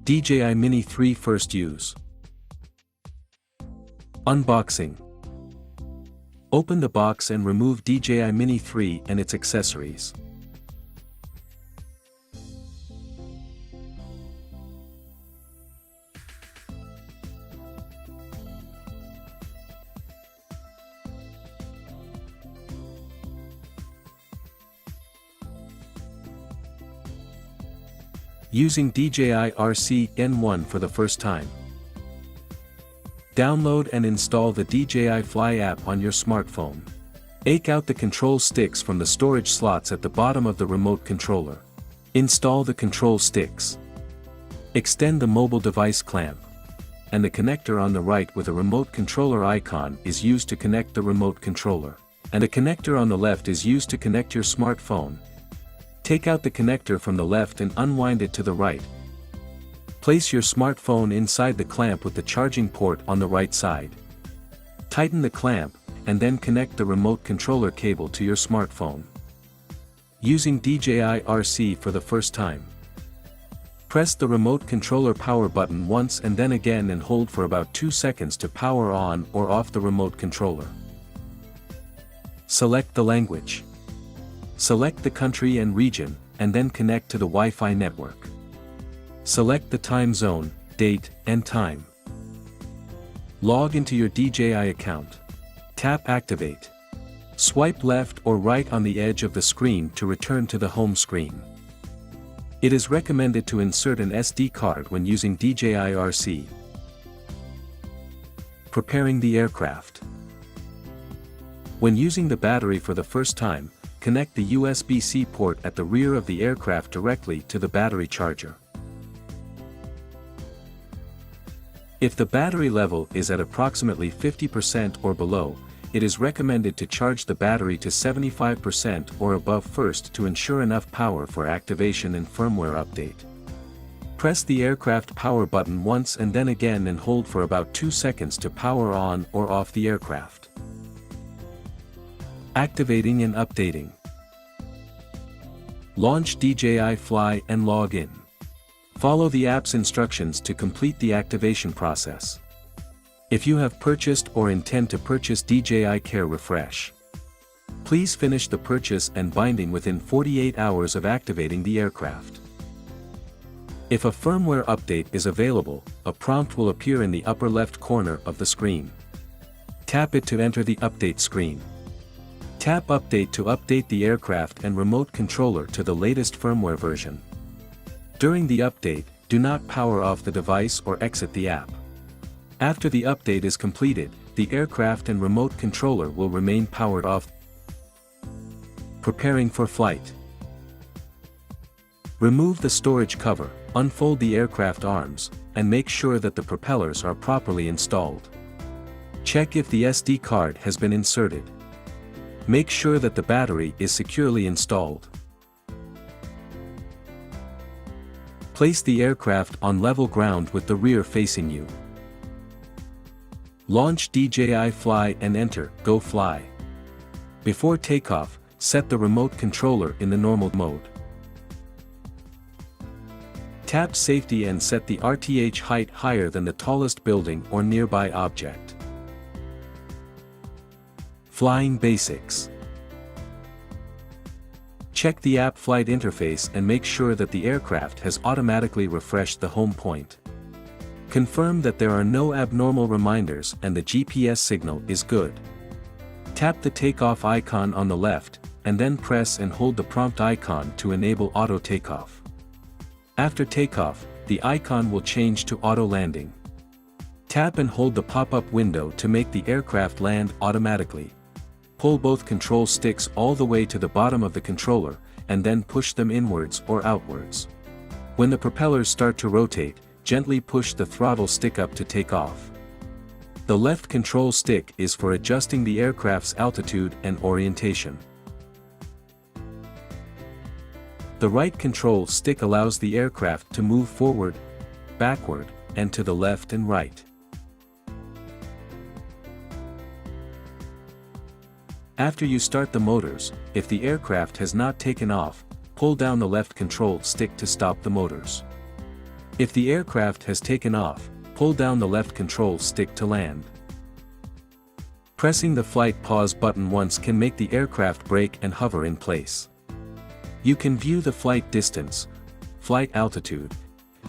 DJI Mini 3 First Use. Unboxing. Open the box and remove DJI Mini 3 and its accessories. Using DJI RC-N1 for the first time. Download and install the DJI Fly app on your smartphone. Take out the control sticks from the storage slots at the bottom of the remote controller. Install the control sticks. Extend the mobile device clamp. And the connector on the right with a remote controller icon is used to connect the remote controller. And the connector on the left is used to connect your smartphone. Take out the connector from the left and unwind it to the right. Place your smartphone inside the clamp with the charging port on the right side. Tighten the clamp, and then connect the remote controller cable to your smartphone. Using DJI RC for the first time. Press the remote controller power button once and then again and hold for about 2 seconds to power on or off the remote controller. Select the language. Select the country and region, and then connect to the Wi-Fi network. Select the time zone, date, and time. Log into your DJI account. Tap Activate. Swipe left or right on the edge of the screen to return to the home screen. It is recommended to insert an SD card when using DJI RC. Preparing the aircraft. When using the battery for the first time, connect the USB-C port at the rear of the aircraft directly to the battery charger. If the battery level is at approximately 50% or below, it is recommended to charge the battery to 75% or above first to ensure enough power for activation and firmware update. Press the aircraft power button once and then again and hold for about 2 seconds to power on or off the aircraft. Activating and updating. Launch DJI Fly and log in. Follow the app's instructions to complete the activation process. If you have purchased or intend to purchase DJI Care Refresh, please finish the purchase and binding within 48 hours of activating the aircraft. If a firmware update is available, a prompt will appear in the upper left corner of the screen. Tap it to enter the update screen. Tap Update to update the aircraft and remote controller to the latest firmware version. During the update, do not power off the device or exit the app. After the update is completed, the aircraft and remote controller will remain powered off. Preparing for flight. Remove the storage cover, unfold the aircraft arms, and make sure that the propellers are properly installed. Check if the SD card has been inserted. Make sure that the battery is securely installed. Place the aircraft on level ground with the rear facing you. Launch DJI Fly and enter Go Fly. Before takeoff, set the remote controller in the normal mode. Tap Safety and set the RTH height higher than the tallest building or nearby object. Flying Basics. Check the app flight interface and make sure that the aircraft has automatically refreshed the home point. Confirm that there are no abnormal reminders and the GPS signal is good. Tap the takeoff icon on the left, and then press and hold the prompt icon to enable auto takeoff. After takeoff, the icon will change to auto landing. Tap and hold the pop-up window to make the aircraft land automatically. Pull both control sticks all the way to the bottom of the controller, and then push them inwards or outwards. When the propellers start to rotate, gently push the throttle stick up to take off. The left control stick is for adjusting the aircraft's altitude and orientation. The right control stick allows the aircraft to move forward, backward, and to the left and right. After you start the motors, if the aircraft has not taken off, pull down the left control stick to stop the motors. If the aircraft has taken off, pull down the left control stick to land. Pressing the flight pause button once can make the aircraft brake and hover in place. You can view the flight distance, flight altitude,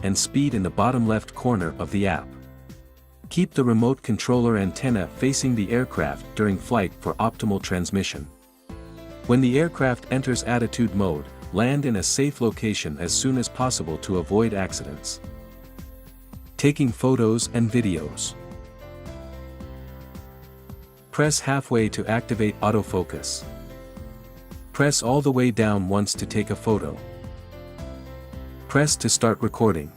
and speed in the bottom left corner of the app. Keep the remote controller antenna facing the aircraft during flight for optimal transmission. When the aircraft enters attitude mode, land in a safe location as soon as possible to avoid accidents. Taking photos and videos. Press halfway to activate autofocus. Press all the way down once to take a photo. Press to start recording.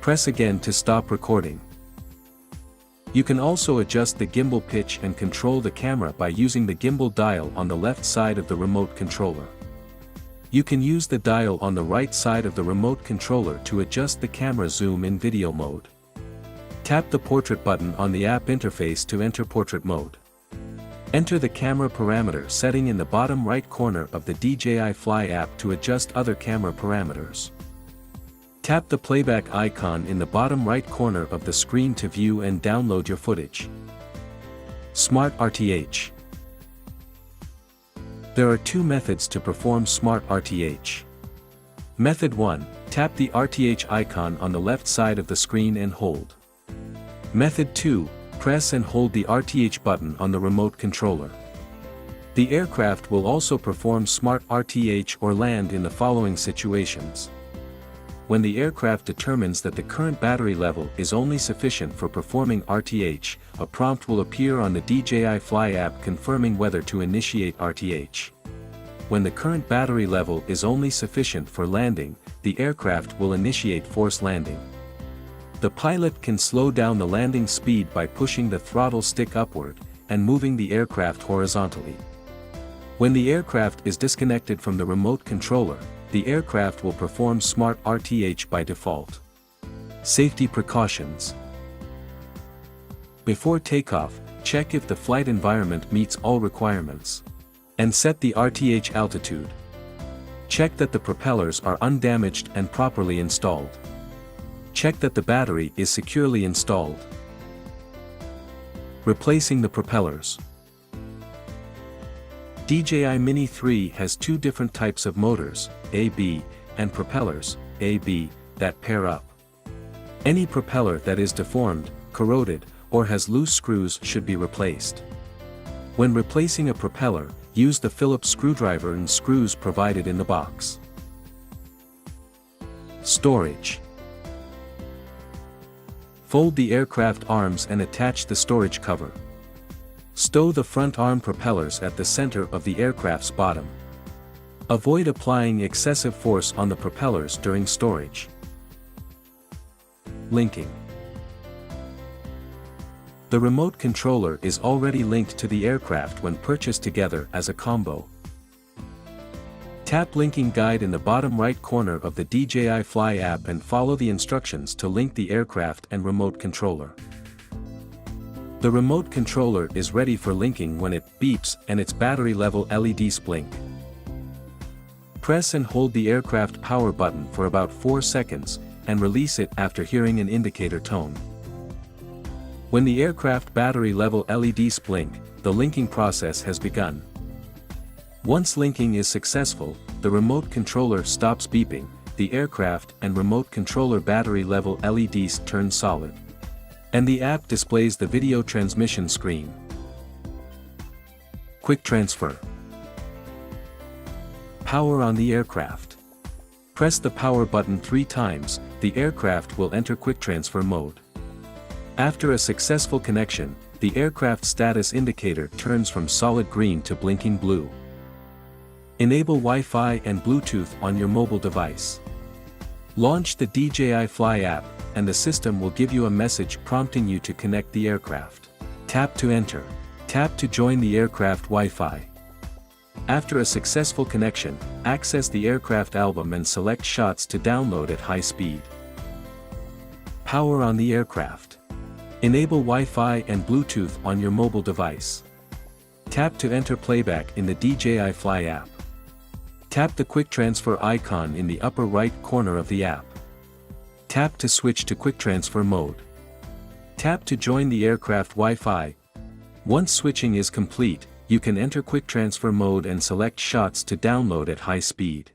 Press again to stop recording. You can also adjust the gimbal pitch and control the camera by using the gimbal dial on the left side of the remote controller. You can use the dial on the right side of the remote controller to adjust the camera zoom in video mode. Tap the portrait button on the app interface to enter portrait mode. Enter the camera parameter setting in the bottom right corner of the DJI Fly app to adjust other camera parameters. Tap the playback icon in the bottom right corner of the screen to view and download your footage. Smart RTH. There are two methods to perform Smart RTH. Method 1, tap the RTH icon on the left side of the screen and hold. Method 2, press and hold the RTH button on the remote controller. The aircraft will also perform Smart RTH or land in the following situations. When the aircraft determines that the current battery level is only sufficient for performing RTH, a prompt will appear on the DJI Fly app confirming whether to initiate RTH. When the current battery level is only sufficient for landing, the aircraft will initiate forced landing. The pilot can slow down the landing speed by pushing the throttle stick upward, and moving the aircraft horizontally. When the aircraft is disconnected from the remote controller, the aircraft will perform Smart RTH by default. Safety precautions. Before takeoff, check if the flight environment meets all requirements. And set the RTH altitude. Check that the propellers are undamaged and properly installed. Check that the battery is securely installed. Replacing the propellers. DJI Mini 3 has two different types of motors, AB, and propellers, AB, that pair up. Any propeller that is deformed, corroded, or has loose screws should be replaced. When replacing a propeller, use the Phillips screwdriver and screws provided in the box. Storage. Fold the aircraft arms and attach the storage cover. Stow the front arm propellers at the center of the aircraft's bottom. Avoid applying excessive force on the propellers during storage. Linking. The remote controller is already linked to the aircraft when purchased together as a combo. Tap Linking Guide in the bottom right corner of the DJI Fly app and follow the instructions to link the aircraft and remote controller. The remote controller is ready for linking when it beeps and its battery level LEDs blink. Press and hold the aircraft power button for about 4 seconds, and release it after hearing an indicator tone. When the aircraft battery level LEDs blink, the linking process has begun. Once linking is successful, the remote controller stops beeping, the aircraft and remote controller battery level LEDs turn solid. And the app displays the video transmission screen. Quick transfer. Power on the aircraft. Press the power button 3 times, the aircraft will enter quick transfer mode. After a successful connection, the aircraft status indicator turns from solid green to blinking blue. Enable Wi-Fi and Bluetooth on your mobile device. Launch the DJI Fly app, and the system will give you a message prompting you to connect the aircraft. Tap to enter. Tap to join the aircraft Wi-Fi. After a successful connection, access the aircraft album and select shots to download at high speed. Power on the aircraft. Enable Wi-Fi and Bluetooth on your mobile device. Tap to enter playback in the DJI Fly app. Tap the quick transfer icon in the upper right corner of the app. Tap to switch to quick transfer mode. Tap to join the aircraft Wi-Fi. Once switching is complete, you can enter quick transfer mode and select shots to download at high speed.